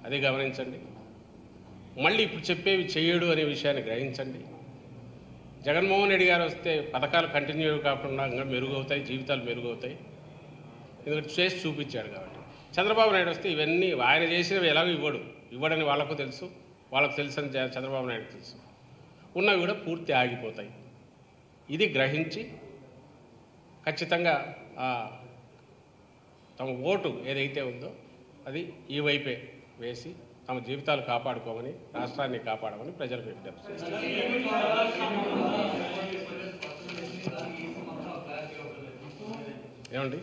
అది గమనించండి. మళ్ళీ ఇప్పుడు చెప్పేవి చేయడు అనే విషయాన్ని గ్రహించండి. జగన్మోహన్ రెడ్డి గారు వస్తే పథకాలు కంటిన్యూ కాకుండా ఇంకా మెరుగవుతాయి, జీవితాలు మెరుగవుతాయి. ఎందుకంటే చేసి చూపించాడు కాబట్టి. చంద్రబాబు నాయుడు వస్తే ఇవన్నీ ఆయన చేసినవి ఎలాగో ఇవ్వడని వాళ్ళకు తెలుసు, వాళ్ళకు తెలుసని చంద్రబాబు నాయుడు తెలుసు. ఉన్నవి కూడా పూర్తి ఆగిపోతాయి. ఇది గ్రహించి ఖచ్చితంగా తమ ఓటు ఏదైతే ఉందో అది ఈ వైపే వేసి తమ జీవితాలు కాపాడుకోమని, రాష్ట్రాన్ని కాపాడమని ప్రజలకు విజ్ఞప్తి చేస్తారు. ఏమండి,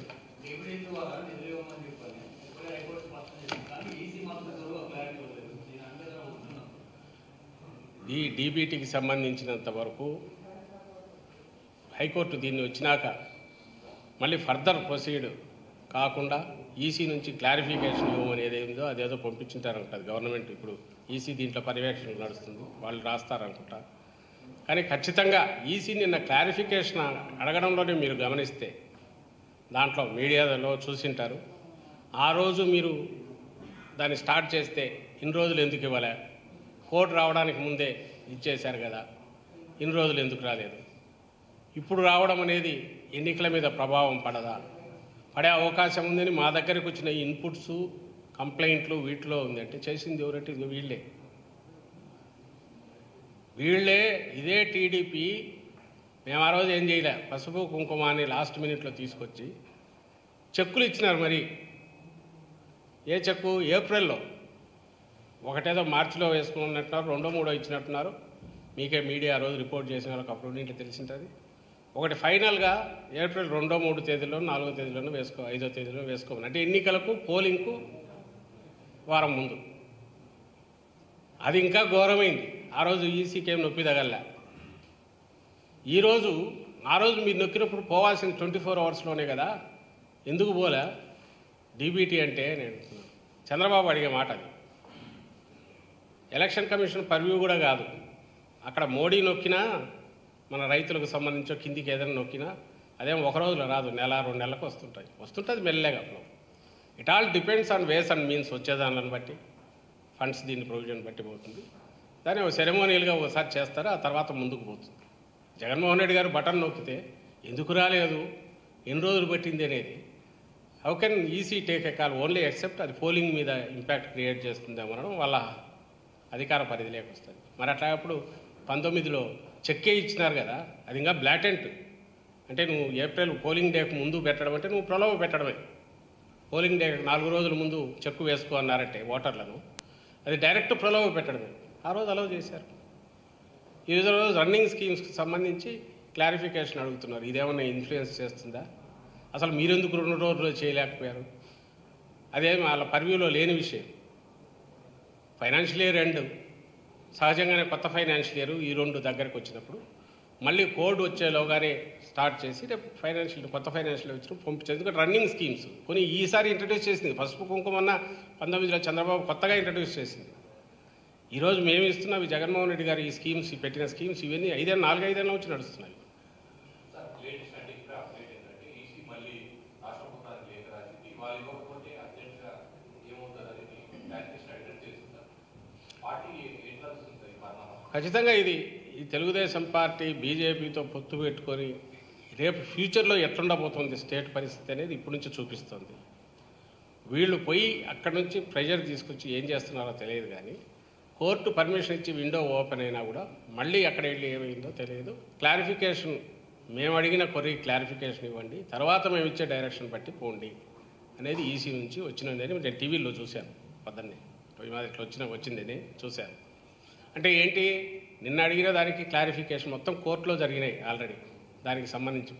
ఈ డీబీటీకి సంబంధించినంత వరకు హైకోర్టు దీన్ని వచ్చినాక మళ్ళీ ఫర్దర్ ప్రొసీడ్ కాకుండా ఈసీ నుంచి క్లారిఫికేషన్ ఇవ్వమని ఏదేందో అదేదో పంపించుంటారనుకుంటుంది గవర్నమెంట్. ఇప్పుడు ఈసీ దీంట్లో పర్యవేక్షణ నడుస్తుంది, వాళ్ళు రాస్తారనుకుంటా. కానీ ఖచ్చితంగా ఈసీ నిన్న క్లారిఫికేషన్ అడగడంలోనే మీరు గమనిస్తే దాంట్లో మీడియాలో చూసింటారు. ఆ రోజు మీరు దాన్ని స్టార్ట్ చేస్తే ఇన్ని రోజులు ఎందుకు ఇవ్వలే, కోర్టు రావడానికి ముందే ఇచ్చేశారు కదా, ఇన్ని రోజులు ఎందుకు రాలేదు, ఇప్పుడు రావడం అనేది ఎన్నికల మీద ప్రభావం పడదా, పడే అవకాశం ఉందని మా దగ్గరికి వచ్చిన ఇన్పుట్స్, కంప్లైంట్లు వీటిలో ఉందంటే చేసింది ఎవరంటే ఇది వీళ్ళే. ఇదే టీడీపీ మేము ఆ రోజు ఏం చేయలే, పసుపు కుంకుమ అని లాస్ట్ మినిట్లో తీసుకొచ్చి చెక్కులు ఇచ్చినారు. మరి ఏ చెక్కు? ఏప్రిల్లో ఒకటేదో మార్చిలో వేసుకున్నట్టున్నారు, 2, 3 ఇచ్చినట్టున్నారు. మీకే మీడియా ఆ రోజు రిపోర్ట్ చేసిన వాళ్ళకి అప్పుడు ఇంట్లో తెలిసింటుంది. ఒకటి ఫైనల్గా ఏప్రిల్ 2, 3 తేదీలోనూ 4వ తేదీలోనూ 5వ తేదీలో వేసుకోమని, అంటే ఎన్నికలకు పోలింగ్కు వారం ముందు. అది ఇంకా ఘోరమైంది. ఆ రోజు ఈసీకి ఏం నొప్పి తగల్లా. ఈరోజు ఆ రోజు మీరు నొక్కినప్పుడు పోవాల్సిన 24 అవర్స్లోనే కదా, ఎందుకు పోలే? డీబీటీ అంటే నేను చంద్రబాబు అడిగే మాట అది. ఎలక్షన్ కమిషన్ పర్వ్యూ కూడా కాదు. అక్కడ మోడీ నొక్కినా, మన రైతులకు సంబంధించి కిందికి ఏదైనా నొక్కినా అదేం ఒక రోజులో రాదు, 1-2 నెలలకు వస్తుంటుంది మెల్లగా. It all depends on ways and means, వచ్చేదాన్ని బట్టి, ఫండ్స్ దీన్ని ప్రొవిజన్ బట్టి పోతుంది. దాన్ని సెరెమోనియల్గా ఒకసారి చేస్తారు, ఆ తర్వాత ముందుకు పోతుంది. జగన్మోహన్ రెడ్డి గారు బటన్ నొక్కితే ఎందుకు రాలేదు, ఎన్ని రోజులు పట్టింది అనేది how can EC take a call only except అది పోలింగ్ మీద ఇంపాక్ట్ క్రియేట్ చేస్తుందేమనడం వాళ్ళ అధికార పరిధిలోకి వస్తుంది. మరి అట్లా అప్పుడు 19లో చెక్కే ఇచ్చినారు కదా, అది ఇంకా బ్లాటెంట్. అంటే నువ్వు ఏప్రిల్ పోలింగ్ డేకు ముందు పెట్టడం అంటే నువ్వు ప్రలోభ పెట్టడమే. పోలింగ్ డే 4 రోజుల ముందు చెక్కు వేసుకో అన్నారంటే ఓటర్లను, అది డైరెక్ట్ ప్రలోభ పెట్టడమే. ఆ రోజు అలౌ చేశారు. ఈ రోజు రన్నింగ్ స్కీమ్స్కి సంబంధించి క్లారిఫికేషన్ అడుగుతున్నారు. ఇదేమన్నా ఇన్ఫ్లుయెన్స్ చేస్తుందా? అసలు మీరెందుకు 2 రోజులు చేయలేకపోయారు? అదేమి వాళ్ళ పర్వ్యూలో లేని విషయం. ఫైనాన్షియల్ ఇయర్ ఎండ్, సహజంగానే కొత్త ఫైనాన్షియల్ ఇయర్ ఈ 2 దగ్గరికి వచ్చినప్పుడు మళ్ళీ కోడ్ వచ్చేలోగానే స్టార్ట్ చేసి రేపు కొత్త ఫైనాన్షియల్ వచ్చినప్పుడు పంపించేది. ఎందుకంటే రన్నింగ్ స్కీమ్స్ కొన్ని ఈసారి ఇంట్రడ్యూస్ చేసింది. పసుపు కుంకుమన్న 19లో చంద్రబాబు కొత్తగా ఇంట్రడ్యూస్ చేసింది. ఈరోజు మేము ఇస్తున్నవి జగన్మోహన్ రెడ్డి గారు ఈ స్కీమ్స్, పెట్టిన స్కీమ్స్ ఇవన్నీ 4-5 ఏళ్ళ నుంచి నడుస్తున్నాయి. ఖచ్చితంగా ఇది తెలుగుదేశం పార్టీ బీజేపీతో పొత్తు పెట్టుకొని రేపు ఫ్యూచర్లో ఎట్లుండబోతుంది స్టేట్ పరిస్థితి అనేది ఇప్పటి నుంచి చూపిస్తుంది. వీళ్ళు పోయి అక్కడి నుంచి ప్రెషర్ తీసుకొచ్చి ఏం చేస్తున్నారో తెలియదు. కానీ కోర్టు పర్మిషన్ ఇచ్చి విండో ఓపెన్ అయినా కూడా మళ్ళీ అక్కడ వెళ్ళి ఏమైందో తెలియదు. క్లారిఫికేషన్ మేము అడిగిన క్లారిఫికేషన్ ఇవ్వండి, తర్వాత మేము ఇచ్చే డైరెక్షన్ బట్టి పోండి అనేది ఈసీ నుంచి వచ్చినది అని నేను టీవీలో చూశాను. పొద్దున్నే ఇట్లా వచ్చిందని చూశాను. అంటే ఏంటి, నిన్న అడిగిన దానికి క్లారిఫికేషన్ మొత్తం కోర్టులో జరిగినాయి ఆల్రెడీ. దానికి సంబంధించి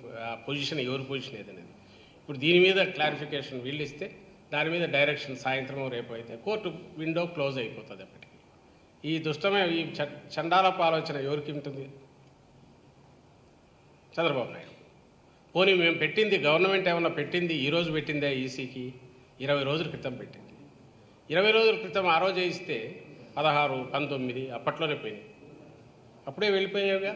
పొజిషన్, ఎవరి పొజిషన్ ఏదనేది ఇప్పుడు దీని మీద క్లారిఫికేషన్ వీళ్ళు ఇస్తే దాని మీద డైరెక్షన్ సాయంత్రం రేపు అయితే కోర్టు విండో క్లోజ్ అయిపోతుంది. అప్పటికి ఈ దుష్టమే, ఈ చండాలపు ఆలోచన ఎవరికి ఉంటుంది? చంద్రబాబు నాయుడు. పోనీ మేము పెట్టింది, గవర్నమెంట్ ఏమన్నా పెట్టింది ఈరోజు పెట్టిందే ఈసీకి? 20 రోజుల క్రితం పెట్టింది. 20 రోజుల క్రితం ఆ రోజే ఇస్తే 16, 19 అప్పట్లోనే పోయినాయి. అప్పుడే వెళ్ళిపోయావుగా.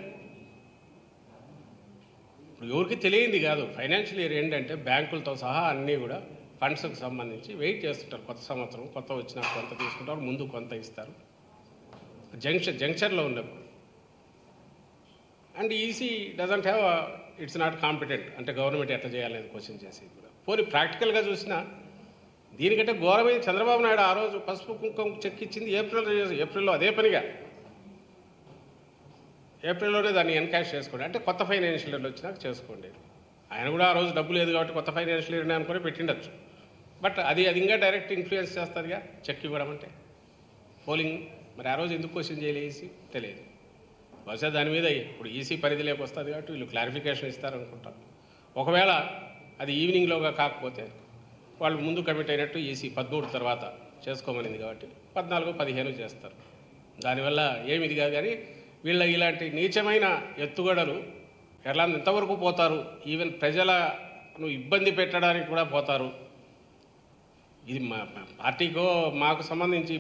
ఇప్పుడు ఎవరికి తెలియంది కాదు. ఫైనాన్షియల్ ఇయర్ ఏంటంటే బ్యాంకులతో సహా అన్నీ కూడా ఫండ్స్కి సంబంధించి వెయిట్ చేస్తుంటారు. కొత్త సంవత్సరం కొత్త వచ్చినా కొంత తీసుకుంటారు, ముందు కొంత ఇస్తారు జంక్షన్లో ఉన్నప్పుడు. And EC doesn't have it's not competent, అంటే గవర్నమెంట్ ఎట్లా చేయాలనేది క్వశ్చన్ చేసేది కూడా. పోనీ ప్రాక్టికల్గా చూసినా దీనికంటే ఘోరమైన చంద్రబాబు నాయుడు ఆ రోజు పసుపు కుంకుమ చెక్ ఇచ్చింది ఏప్రిల్లో అదే పనిగా ఏప్రిల్లోనే దాన్ని ఎన్కాష్ చేసుకోండి, అంటే కొత్త ఫైనాన్షియల్ ఇయర్ వచ్చినాక చేసుకోండి. ఆయన కూడా ఆ రోజు డబ్బు లేదు కాబట్టి కొత్త ఫైనాన్షియల్ ఇయర్ని అనుకుని పెట్టిండొచ్చు. బట్ అది ఇంకా డైరెక్ట్ ఇన్ఫ్లుయెన్స్ చేస్తుందిగా చెక్ ఇవ్వడం అంటే పోలింగ్. మరి ఆ రోజు ఎందుకు క్వశ్చన్ చేయలేసి తెలియదు. బహుశా దాని మీద ఇప్పుడు ఈసీ పరిధిలోకి వస్తుంది కాబట్టి వీళ్ళు క్లారిఫికేషన్ ఇస్తారనుకుంటారు. ఒకవేళ అది ఈవినింగ్లోగా కాకపోతే వాళ్ళు ముందు కమిట్ అయినట్టు ఈసీ 13 తర్వాత చేసుకోమనింది కాబట్టి 14, 15 చేస్తారు. దానివల్ల ఏమిది కాదు. కానీ వీళ్ళ ఇలాంటి నీచమైన ఎత్తుగడలు ఎంతవరకు పోతారు, ఈవెన్ ప్రజలను ఇబ్బంది పెట్టడానికి కూడా పోతారు. ఇది మా పార్టీకో మాకు సంబంధించి